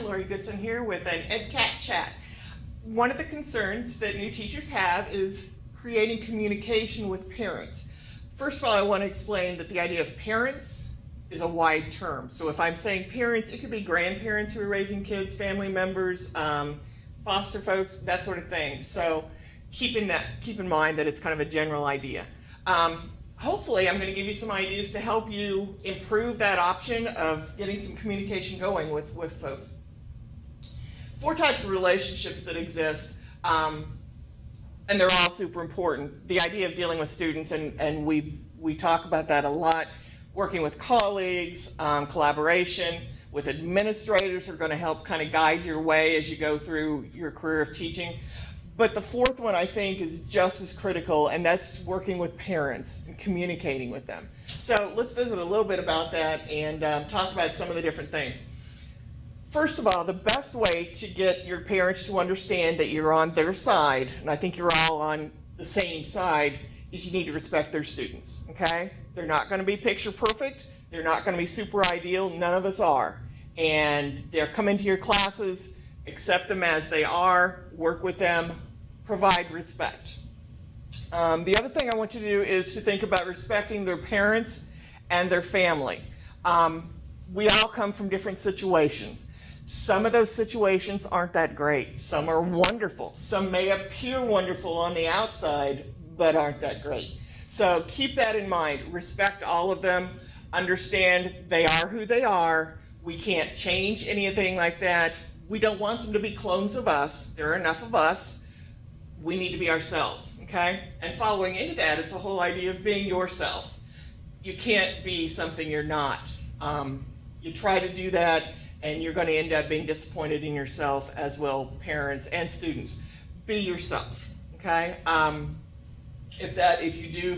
Lori Goodson here with an EdCat chat. One of the concerns that new teachers have is creating communication with parents. First of all, I want to explain that the idea of parents is a wide term. So if I'm saying parents, it could be grandparents who are raising kids, family members, foster folks, that sort of thing. So keep in mind that it's kind of a general idea. Hopefully, I'm going to give you some ideas to help you improve that option of getting some communication going with folks. 4 types of relationships that exist, and they're all super important. The idea of dealing with students, and we talk about that a lot, working with colleagues, collaboration with administrators who are going to help kind of guide your way as you go through your career of teaching. But the 4th one, I think, is just as critical, and that's working with parents and communicating with them. So let's visit a little bit about that and talk about some of the different things. First of all, the best way to get your parents to understand that you're on their side, and I think you're all on the same side, is you need to respect their students, okay? They're not going to be picture perfect. They're not going to be super ideal. None of us are. And they're coming to your classes. Accept them as they are, work with them, provide respect. The other thing I want you to do is to think about respecting their parents and their family. We all come from different situations. Some of those situations aren't that great. Some are wonderful. Some may appear wonderful on the outside, but aren't that great. So keep that in mind. Respect all of them. Understand they are who they are. We can't change anything like that. We don't want them to be clones of us. There are enough of us. We need to be ourselves, okay? And following into that, it's the whole idea of being yourself. You can't be something you're not. You try to do that, and you're going to end up being disappointed in yourself, as will parents and students. Be yourself, okay? If you do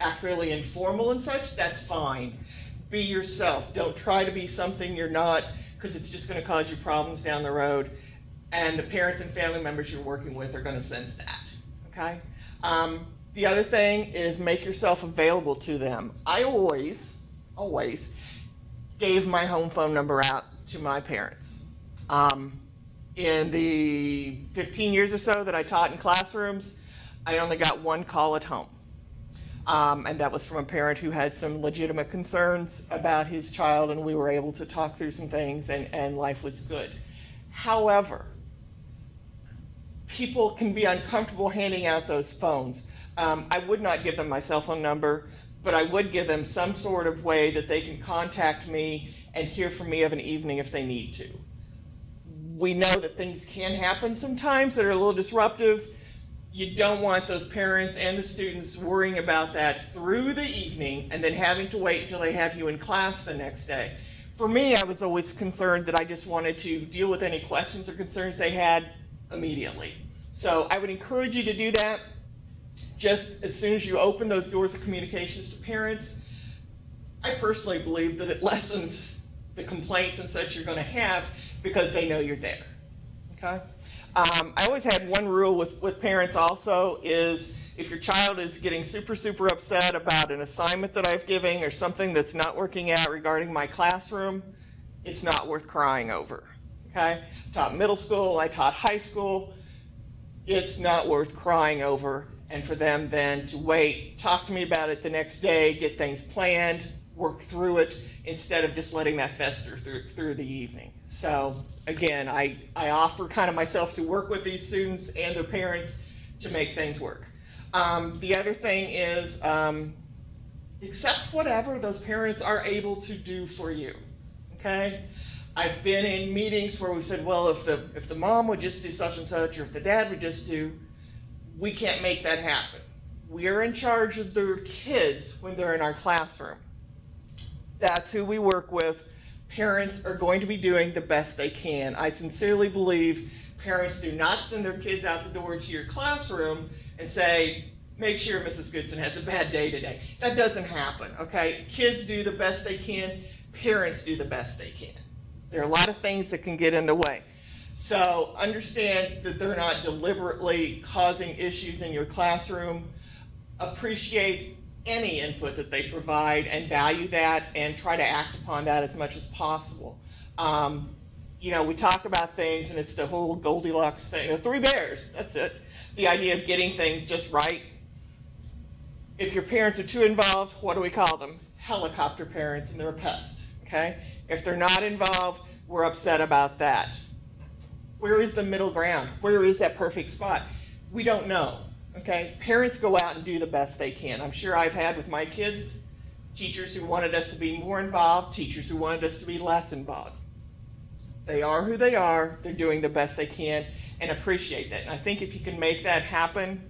act fairly informal and such, that's fine. Be yourself. Don't try to be something you're not, because it's just going to cause you problems down the road, and the parents and family members you're working with are going to sense that, okay? The other thing is make yourself available to them. I always gave my home phone number out to my parents. In the 15 years or so that I taught in classrooms, I only got 1 call at home. And that was from a parent who had some legitimate concerns about his child, and we were able to talk through some things, and life was good. However, people can be uncomfortable handing out those phones. I would not give them my cell phone number, but I would give them some sort of way that they can contact me and hear from me of an evening if they need to. We know that things can happen sometimes that are a little disruptive. You don't want those parents and the students worrying about that through the evening and then having to wait until they have you in class the next day. For me, I was always concerned that I just wanted to deal with any questions or concerns they had immediately. So I would encourage you to do that just as soon as you open those doors of communications to parents. I personally believe that it lessens the complaints and such you're going to have because they know you're there, okay? I always had one rule with parents also is if your child is getting super upset about an assignment that I've given or something that's not working out regarding my classroom, it's not worth crying over, okay? I taught middle school, I taught high school. It's not worth crying over, and for them then to wait, talk to me about it the next day, get things planned, work through it, instead of just letting that fester through the evening. So again, I offer kind of myself to work with these students and their parents to make things work. The other thing is accept whatever those parents are able to do for you, okay? I've been in meetings where we said, well, if the mom would just do such and such, or if the dad would just do, we can't make that happen. We are in charge of their kids when they're in our classroom. That's who we work with. Parents are going to be doing the best they can. I sincerely believe parents do not send their kids out the door to your classroom and say, make sure Mrs. Goodson has a bad day today. That doesn't happen, okay? Kids do the best they can. Parents do the best they can. There are a lot of things that can get in the way. So understand that they're not deliberately causing issues in your classroom. Appreciate any input that they provide and value that and try to act upon that as much as possible. we talk about things and it's the whole Goldilocks thing. The three bears, that's it. The idea of getting things just right. If your parents are too involved, what do we call them? Helicopter parents, and they're a pest, okay? If they're not involved, we're upset about that. Where is the middle ground? Where is that perfect spot? We don't know, okay? Parents go out and do the best they can. I'm sure I've had with my kids, teachers who wanted us to be more involved, teachers who wanted us to be less involved. They are who they are, they're doing the best they can, and appreciate that. And I think if you can make that happen,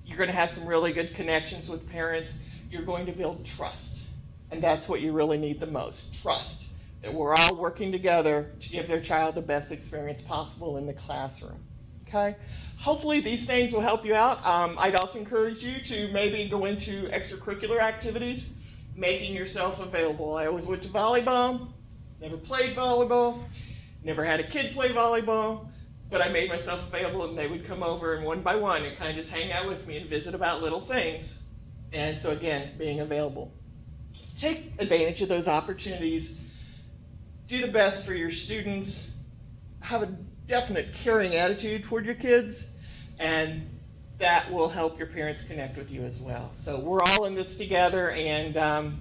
you're going to have some really good connections with parents. You're going to build trust. And that's what you really need the most, trust. That we're all working together to give their child the best experience possible in the classroom. Okay? Hopefully these things will help you out. I'd also encourage you to maybe go into extracurricular activities, making yourself available. I always went to volleyball, never played volleyball, never had a kid play volleyball, but I made myself available and they would come over and one by one and kind of just hang out with me and visit about little things. And so again, being available. Take advantage of those opportunities. Do the best for your students. Have a definite caring attitude toward your kids, and that will help your parents connect with you as well. So we're all in this together, and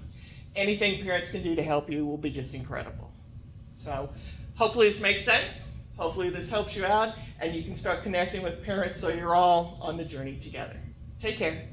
anything parents can do to help you will be just incredible. So hopefully this makes sense. Hopefully this helps you out, and you can start connecting with parents so you're all on the journey together. Take care.